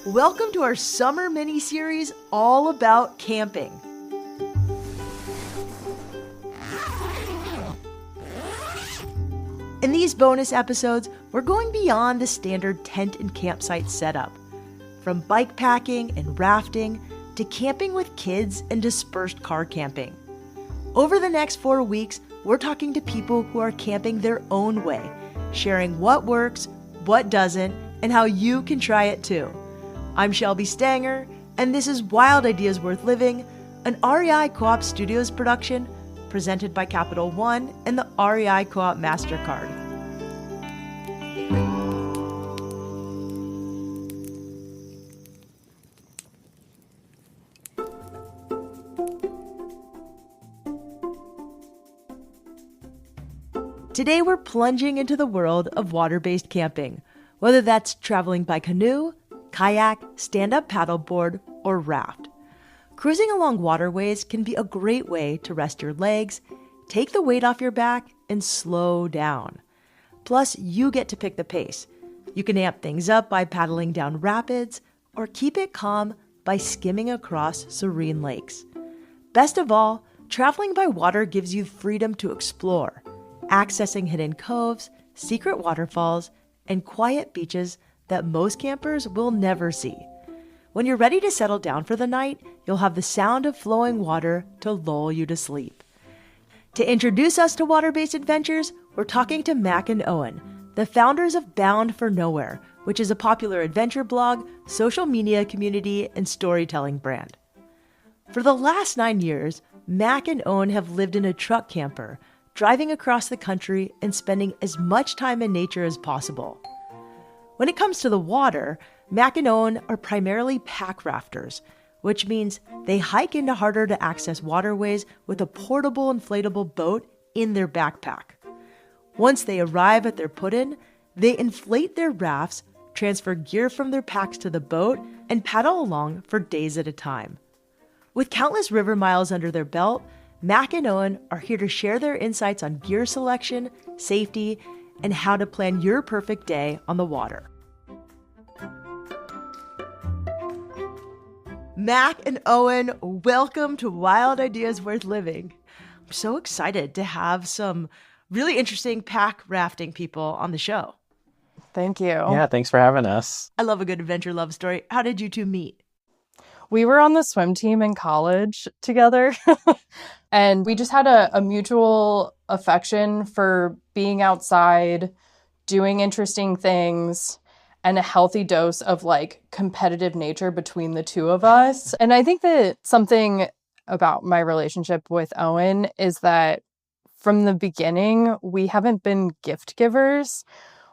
Welcome to our summer mini-series all about camping. In these bonus episodes, we're going beyond the standard tent and campsite setup. From bike packing and rafting to camping with kids and dispersed car camping. Over the next 4 weeks, we're talking to people who are camping their own way, sharing what works, what doesn't, and how you can try it too. I'm Shelby Stanger, and this is Wild Ideas Worth Living, an REI Co-op Studios production presented by Capital One and the REI Co-op MasterCard. Today we're plunging into the world of water-based camping, whether that's traveling by canoe, kayak, stand-up paddleboard, or raft. Cruising along waterways can be a great way to rest your legs, take the weight off your back, and slow down. Plus, you get to pick the pace. You can amp things up by paddling down rapids, or keep it calm by skimming across serene lakes. Best of all, traveling by water gives you freedom to explore, accessing hidden coves, secret waterfalls, and quiet beaches that most campers will never see. When you're ready to settle down for the night, you'll have the sound of flowing water to lull you to sleep. To introduce us to water-based adventures, we're talking to MAK and Owen, the founders of Bound for Nowhere, which is a popular adventure blog, social media community, and storytelling brand. For the last 9 years, MAK and Owen have lived in a truck camper, driving across the country and spending as much time in nature as possible. When it comes to the water, MAK and Owen are primarily pack rafters, which means they hike into harder to access waterways with a portable inflatable boat in their backpack. Once they arrive at their put-in, they inflate their rafts, transfer gear from their packs to the boat, and paddle along for days at a time. With countless river miles under their belt, MAK and Owen are here to share their insights on gear selection, safety, and how to plan your perfect day on the water. MAK and Owen, welcome to Wild Ideas Worth Living. I'm so excited to have some really interesting pack rafting people on the show. Thank you. Yeah, thanks for having us. I love a good adventure love story. How did you two meet? We were on the swim team in college together, and we just had a mutual affection for being outside, doing interesting things, and a healthy dose of competitive nature between the two of us. And I think that something about my relationship with Owen is that from the beginning, we haven't been gift givers.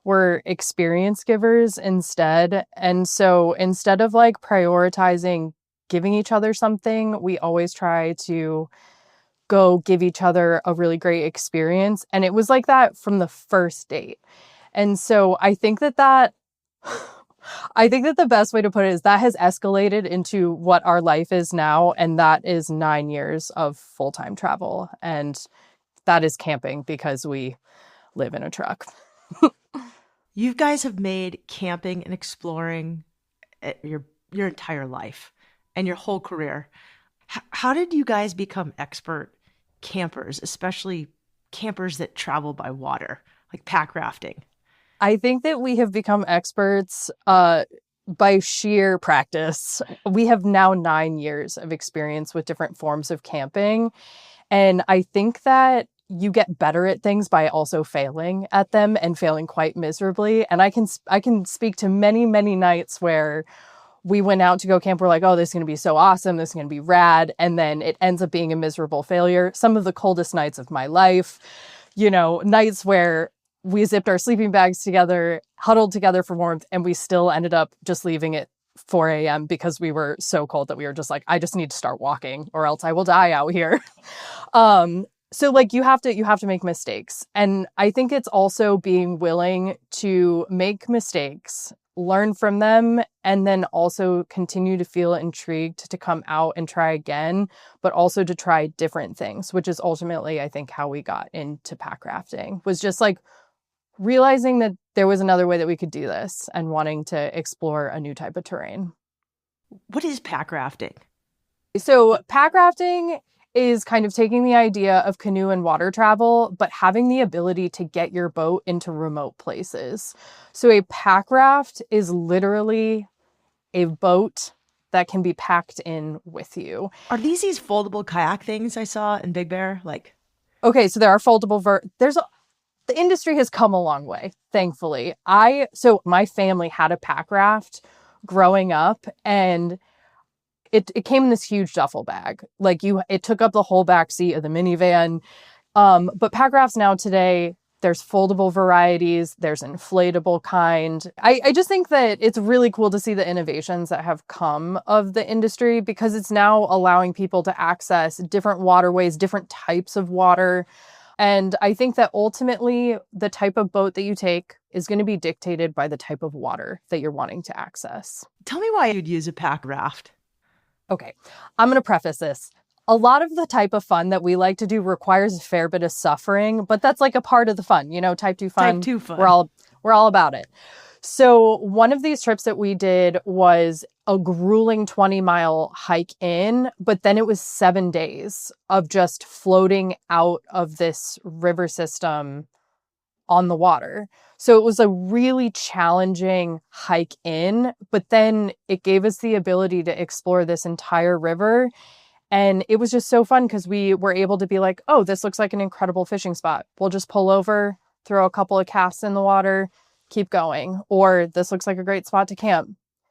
We're experience givers instead. And so instead of prioritizing giving each other something, we always try to go give each other a really great experience. And it was like that from the first date. And so I think that the best way to put it is that has escalated into what our life is now. And that is 9 years of full-time travel. And that is camping because we live in a truck. You guys have made camping and exploring your entire life and your whole career. How did you guys become expert campers, especially campers that travel by water, like pack rafting? I think that we have become experts by sheer practice. We have now 9 years of experience with different forms of camping. And I think that you get better at things by also failing at them and failing quite miserably. And I can speak to many, many nights where we went out to go camp. We're like, oh, this is going to be so awesome. This is going to be rad. And then it ends up being a miserable failure. Some of the coldest nights of my life, nights where we zipped our sleeping bags together, huddled together for warmth, and we still ended up just leaving at 4 a.m. because we were so cold that we were just like, I just need to start walking or else I will die out here. So you have to make mistakes. And I think it's also being willing to make mistakes, learn from them, and then also continue to feel intrigued to come out and try again, but also to try different things, which is ultimately, I think, how we got into packrafting, was just realizing that there was another way that we could do this and wanting to explore a new type of terrain. What is pack rafting? So packrafting is kind of taking the idea of canoe and water travel, but having the ability to get your boat into remote places. So a pack raft is literally a boat that can be packed in with you. Are these foldable kayak things I saw in Big Bear? Like, Okay, so there are foldable the industry has come a long way, thankfully. So my family had a pack raft growing up, and it came in this huge duffel bag. It took up the whole back seat of the minivan. But pack rafts now today, there's foldable varieties, there's inflatable kind. I just think that it's really cool to see the innovations that have come of the industry, because it's now allowing people to access different waterways, different types of water. And I think that ultimately the type of boat that you take is going to be dictated by the type of water that you're wanting to access. tell me why you'd use a pack raft. Okay, I'm going to preface this. A lot of the type of fun that we like to do requires a fair bit of suffering, but that's like a part of the fun, type 2 fun. Type 2 fun. We're all about it. So one of these trips that we did was a grueling 20-mile hike in, but then it was 7 days of just floating out of this river system on the water. So it was a really challenging hike in, but then it gave us the ability to explore this entire river. And it was just so fun because we were able to be like, oh, this looks like an incredible fishing spot. We'll just pull over, throw a couple of casts in the water, keep going. Or this looks like a great spot to camp.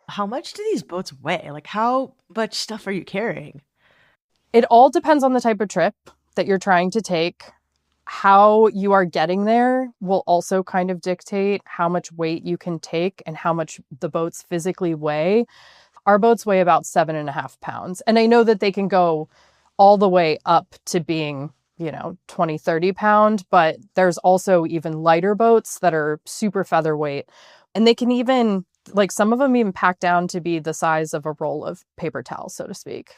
How much do these boats weigh? Like, how much stuff are you carrying? It all depends on the type of trip that you're trying to take. How you are getting there will also kind of dictate how much weight you can take and how much the boats physically weigh. Our boats weigh about 7.5 pounds. And I know that they can go all the way up to being, 20, 30 pound, but there's also even lighter boats that are super featherweight. And they can even, some of them even pack down to be the size of a roll of paper towels, so to speak.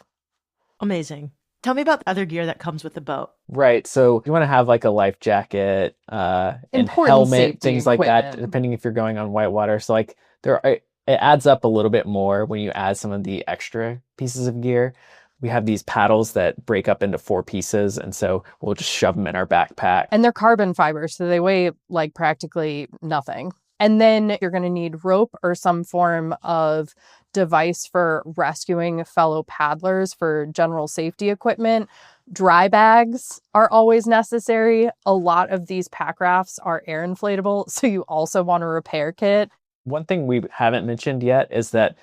Amazing. Tell me about the other gear that comes with the boat. Right. So you want to have like a life jacket, and helmet, things like that, depending if you're going on whitewater. So it adds up a little bit more when you add some of the extra pieces of gear. We have these paddles that break up into 4 pieces, and so we'll just shove them in our backpack. And they're carbon fibers, so they weigh like practically nothing. And then you're going to need rope or some form of device for rescuing fellow paddlers for general safety equipment. Dry bags are always necessary. A lot of these pack rafts are air inflatable, so you also want a repair kit. One thing we haven't mentioned yet is that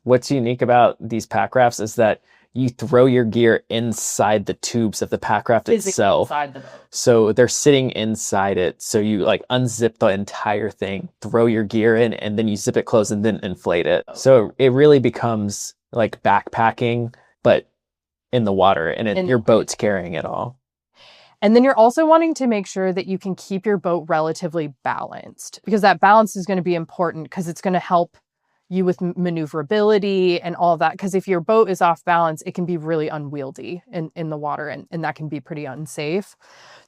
what's unique about these pack rafts is that you throw your gear inside the tubes of the pack raft itself. Inside the boat. So they're sitting inside it. So you unzip the entire thing, throw your gear in, and then you zip it closed and then inflate it. So it really becomes like backpacking, but in the water, and your boat's carrying it all. And then you're also wanting to make sure that you can keep your boat relatively balanced, because that balance is going to be important because it's going to help you with maneuverability and all of that. Because if your boat is off balance, it can be really unwieldy in the water, and that can be pretty unsafe.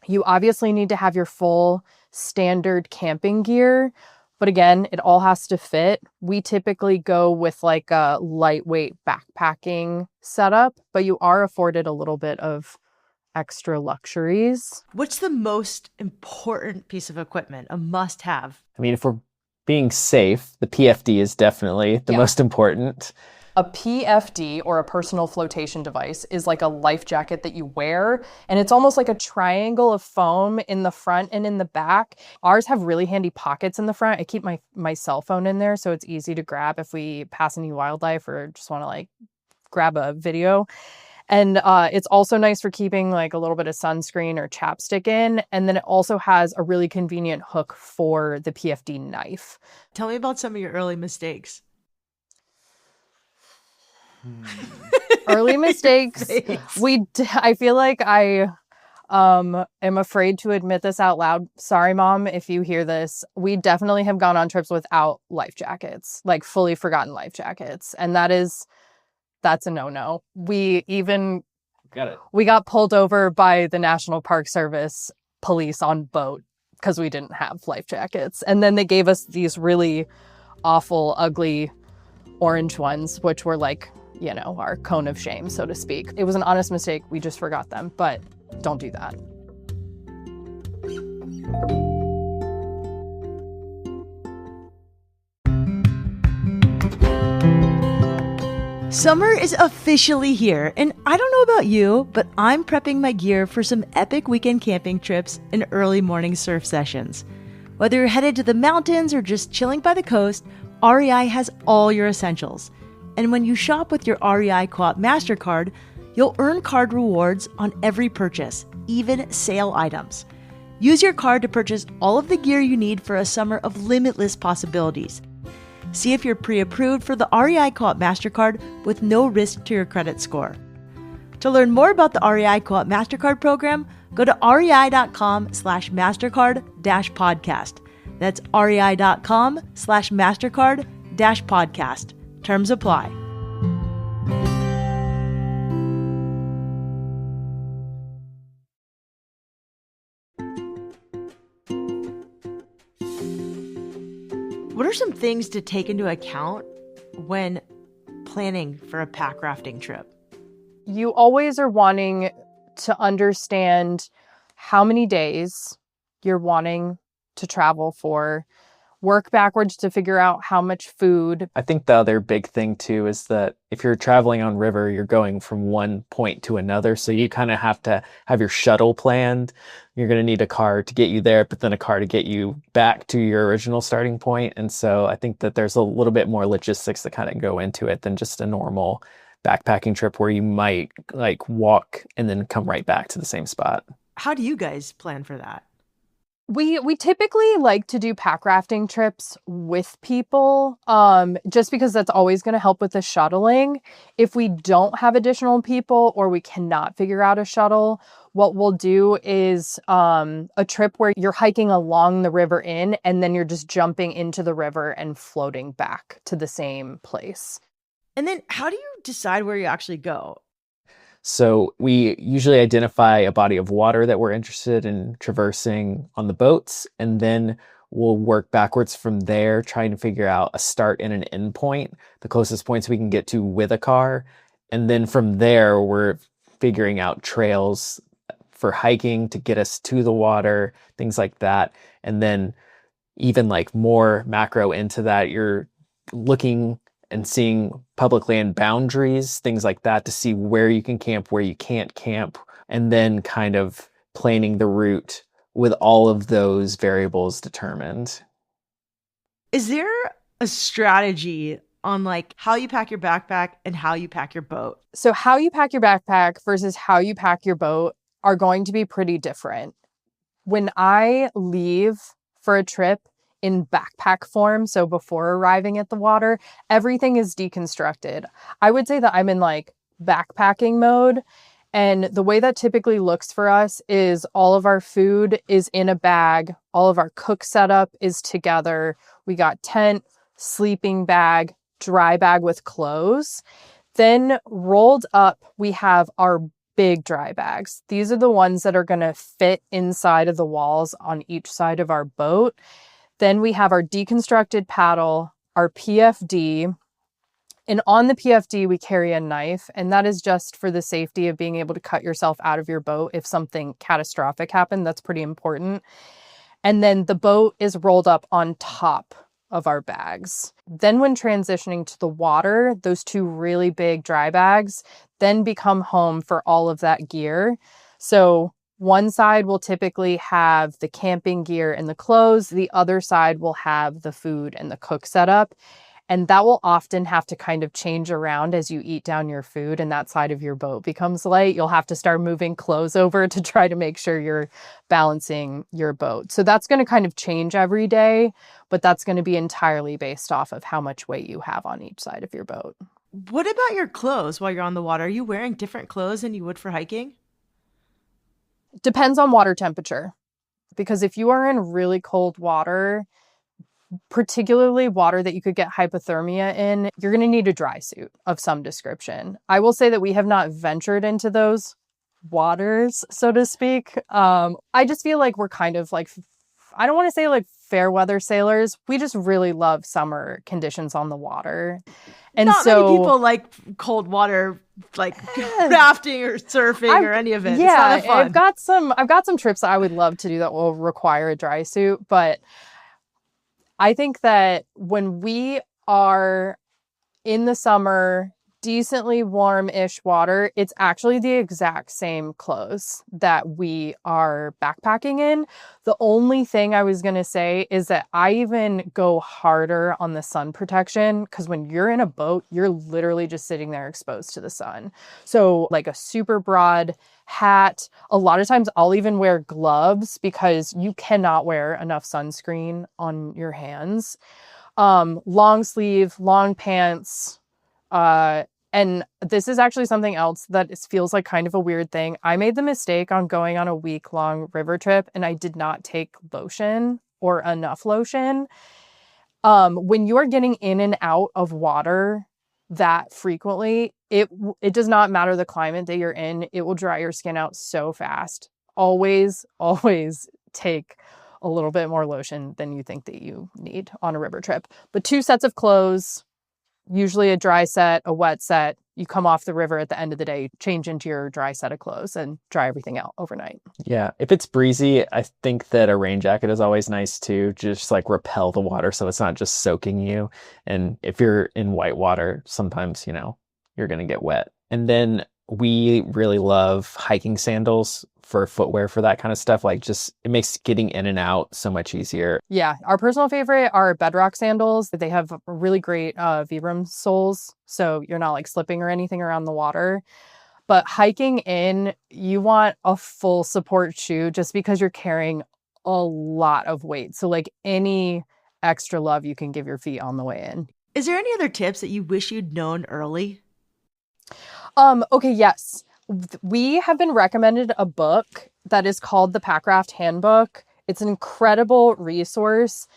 You obviously need to have your full standard camping gear, but again, it all has to fit. We typically go with like a lightweight backpacking setup, but you are afforded a little bit of extra luxuries. What's the most important piece of equipment, a must-have? I mean, if we're being safe, the PFD is definitely the most important. A PFD, or a personal flotation device, is like a life jacket that you wear, and it's almost like a triangle of foam in the front and in the back. Ours have really handy pockets in the front. I keep my cell phone in there, so it's easy to grab if we pass any wildlife or just want to grab a video. And it's also nice for keeping a little bit of sunscreen or chapstick in. And then it also has a really convenient hook for the PFD knife. Tell me about some of your early mistakes. Early mistakes. I feel like I am afraid to admit this out loud. Sorry, Mom, if you hear this. We definitely have gone on trips without life jackets, fully forgotten life jackets. And that's a no-no. We got pulled over by the National Park Service police on boat because we didn't have life jackets. And then they gave us these really awful, ugly orange ones, which were like, you know, our cone of shame, so to speak. It was an honest mistake. We just forgot them, but don't do that. Summer is officially here, and I don't know about you, but I'm prepping my gear for some epic weekend camping trips and early morning surf sessions. Whether you're headed to the mountains or just chilling by the coast, REI has all your essentials. And when you shop with your REI Co-op MasterCard, you'll earn card rewards on every purchase, even sale items. Use your card to purchase all of the gear you need for a summer of limitless possibilities. See if you're pre-approved for the REI Co-op MasterCard with no risk to your credit score. To learn more about the REI Co-op MasterCard program, go to rei.com/MasterCard-podcast. That's rei.com/MasterCard-podcast. Terms apply. What are some things to take into account when planning for a pack rafting trip? You always are wanting to understand how many days you're wanting to travel for, work backwards to figure out how much food. I think the other big thing too is that if you're traveling on river, you're going from one point to another. So you kind of have to have your shuttle planned. You're going to need a car to get you there, but then a car to get you back to your original starting point. And so I think that there's a little bit more logistics that kind of go into it than just a normal backpacking trip where you might like walk and then come right back to the same spot. How do you guys plan for that? We typically like to do pack rafting trips with people, just because that's always going to help with the shuttling. If we don't have additional people or we cannot figure out a shuttle, what we'll do is a trip where you're hiking along the river and then you're just jumping into the river and floating back to the same place. And then how do you decide where you actually go? So we usually identify a body of water that we're interested in traversing on the boats, and then we'll work backwards from there, trying to figure out a start and an end point, the closest points we can get to with a car. And then from there, we're figuring out trails for hiking to get us to the water, things like that. And then even like more macro into that, you're looking and seeing public land boundaries, things like that, to see where you can camp, where you can't camp, and then kind of planning the route with all of those variables determined. Is there a strategy on like how you pack your backpack and how you pack your boat? So how you pack your backpack versus how you pack your boat are going to be pretty different. When I leave for a trip in backpack form, so before arriving at the water, everything is deconstructed. I would say that I'm in like backpacking mode. And the way that typically looks for us is all of our food is in a bag. All of our cook setup is together. We got tent, sleeping bag, dry bag with clothes. Then rolled up, we have our big dry bags. These are the ones that are going to fit inside of the walls on each side of our boat. Then we have our deconstructed paddle, our PFD, and on the PFD, we carry a knife, and that is just for the safety of being able to cut yourself out of your boat if something catastrophic happened. That's pretty important. And then the boat is rolled up on top of our bags. Then when transitioning to the water, those two really big dry bags then become home for all of that gear. So one side will typically have the camping gear and the clothes. The other side will have the food and the cook setup. And that will often have to kind of change around as you eat down your food and that side of your boat becomes light. You'll have to start moving clothes over to try to make sure you're balancing your boat. So that's going to kind of change every day, but that's going to be entirely based off of how much weight you have on each side of your boat. What about your clothes while you're on the water? Are you wearing different clothes than you would for hiking? Depends on water temperature, because if you are in really cold water, particularly water that you could get hypothermia in, you're going to need a dry suit of some description. I will say that we have not ventured into those waters, so to speak. I just feel like we're kind of like, I don't want to say like fair weather sailors, we just really love summer conditions on the water. And not many people like cold water, like rafting or surfing or any of it. Yeah, it's not fun. I've got some trips that I would love to do that will require a dry suit, but I think that when we are in the summer, decently warm-ish water, it's actually the exact same clothes that we are backpacking in. The only thing I was going to say is that I even go harder on the sun protection, because when you're in a boat, you're literally just sitting there exposed to the sun. So like a super broad hat. A lot of times I'll even wear gloves because you cannot wear enough sunscreen on your hands. Long sleeve, long pants, and this is actually something else that feels like kind of a weird thing. I made the mistake on going on a week-long river trip and I did not take lotion or enough lotion. When you are getting in and out of water that frequently, it does not matter the climate that you're in. It will dry your skin out so fast. Always take a little bit more lotion than you think that you need on a river trip. But 2 sets of clothes, usually a dry set, a wet set. You come off the river at the end of the day, change into your dry set of clothes and dry everything out overnight. Yeah. If it's breezy, I think that a rain jacket is always nice too. Just like repel the water so it's not just soaking you. And if you're in white water, sometimes, you're going to get wet. And then we really love hiking sandals for footwear for that kind of stuff. Like just, it makes getting in and out so much easier. Yeah. Our personal favorite are Bedrock sandals. They have really great Vibram soles. So you're not like slipping or anything around the water. But hiking in, you want a full support shoe just because you're carrying a lot of weight. So like any extra love you can give your feet on the way in. Is there any other tips that you wish you'd known early? Okay, yes. We have been recommended a book that is called the Packraft Handbook. It's an incredible resource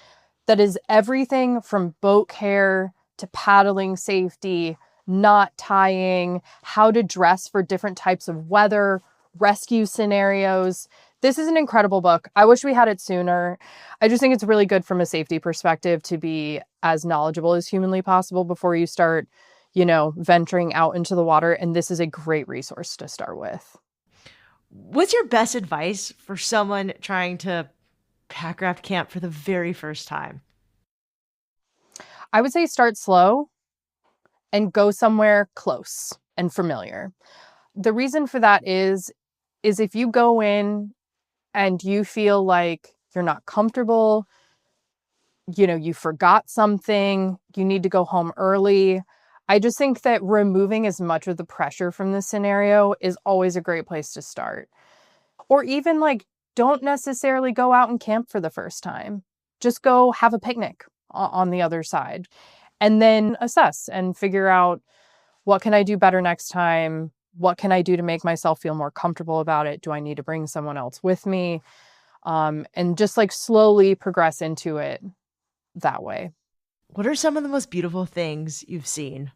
that is everything from boat care to paddling safety, knot tying, how to dress for different types of weather, rescue scenarios. This is an incredible book. I wish we had it sooner. I just think it's really good from a safety perspective to be as knowledgeable as humanly possible before you start, venturing out into the water. And this is a great resource to start with. What's your best advice for someone trying to packraft camp for the very first time? I would say start slow and go somewhere close and familiar. The reason for that is if you go in and you feel like you're not comfortable, you forgot something, you need to go home early, I just think that removing as much of the pressure from the scenario is always a great place to start. Or even don't necessarily go out and camp for the first time. Just go have a picnic on the other side and then assess and figure out, what can I do better next time? What can I do to make myself feel more comfortable about it? Do I need to bring someone else with me? And just slowly progress into it that way. What are some of the most beautiful things you've seen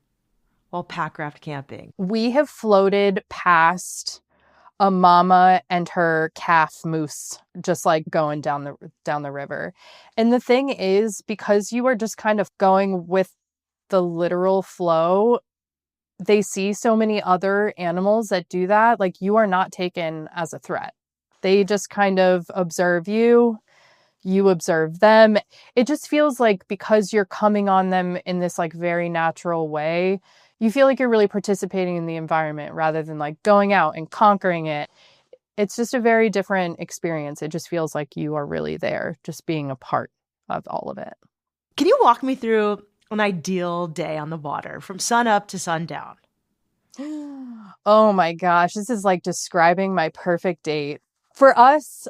while packraft camping? We have floated past a mama and her calf moose just going down the river. And the thing is, because you are just kind of going with the literal flow, they see so many other animals that do that. You are not taken as a threat. They just kind of observe you. You observe them. It just feels like because you're coming on them in this very natural way, you feel like you're really participating in the environment rather than going out and conquering it. It's just a very different experience. It just feels like you are really there, just being a part of all of it. Can you walk me through an ideal day on the water from sun up to sundown? Oh my gosh, this is describing my perfect date. For us,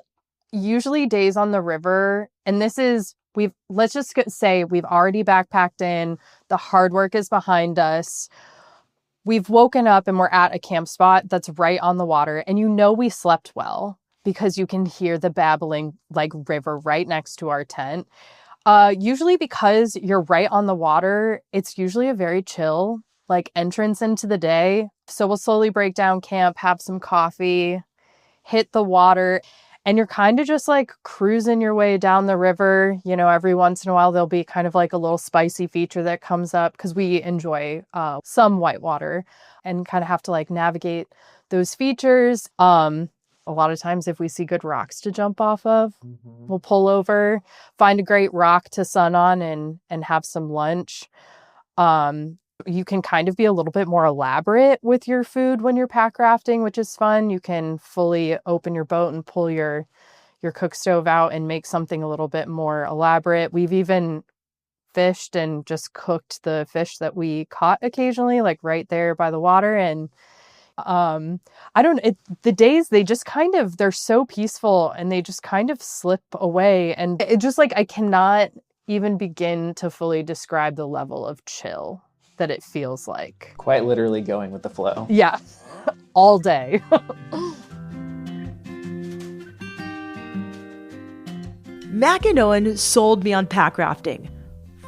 usually days on the river, and this is, let's just say we've already backpacked in, the hard work is behind us. We've woken up and we're at a camp spot that's right on the water, and we slept well because you can hear the babbling river right next to our tent. Usually because you're right on the water, it's usually a very chill entrance into the day. So we'll slowly break down camp, have some coffee, hit the water. And you're kind of just like cruising your way down the river. You know, every once in a while, there'll be kind of like a little spicy feature that comes up because we enjoy some whitewater and kind of have to like navigate those features. A lot of times if we see good rocks to jump off of, we'll pull over, find a great rock to sun on and have some lunch. You can kind of be a little bit more elaborate with your food when you're pack rafting, which is fun. You can fully open your boat and pull your cook stove out and make something a little bit more elaborate. We've even fished and just cooked the fish that we caught occasionally, like right there by the water. And the days, they're so peaceful and they just kind of slip away. And it just like, I cannot even begin to fully describe the level of chill that it feels like. Quite literally going with the flow. Yeah, all day. MAK and Owen sold me on pack rafting.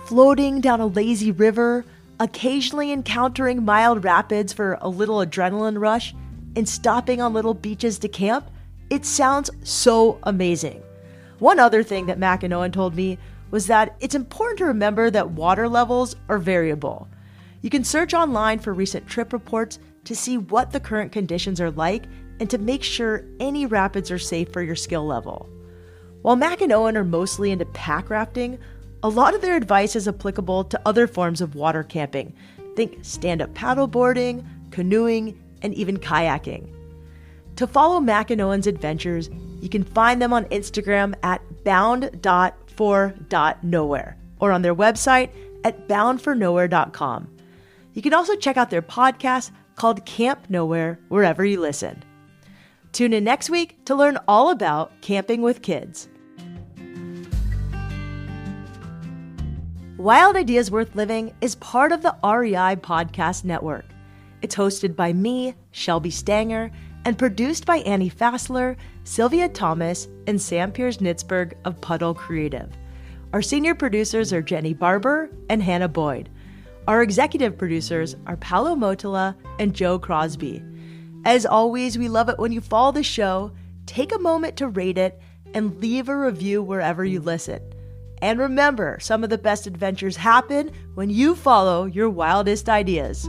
Floating down a lazy river, occasionally encountering mild rapids for a little adrenaline rush, and stopping on little beaches to camp, it sounds so amazing. One other thing that MAK and Owen told me was that it's important to remember that water levels are variable. You can search online for recent trip reports to see what the current conditions are like and to make sure any rapids are safe for your skill level. While MAK and Owen are mostly into pack rafting, a lot of their advice is applicable to other forms of water camping. Think stand-up paddleboarding, canoeing, and even kayaking. To follow MAK and Owen's adventures, you can find them on Instagram at bound.for.nowhere or on their website at boundfornowhere.com. You can also check out their podcast called Camp Nowhere wherever you listen. Tune in next week to learn all about camping with kids. Wild Ideas Worth Living is part of the REI Podcast Network. It's hosted by me, Shelby Stanger, and produced by Annie Fassler, Sylvia Thomas, and Sam Piers-Nitzberg of Puddle Creative. Our senior producers are Jenny Barber and Hannah Boyd. Our executive producers are Paolo Motola and Joe Crosby. As always, we love it when you follow the show, take a moment to rate it, and leave a review wherever you listen. And remember, some of the best adventures happen when you follow your wildest ideas.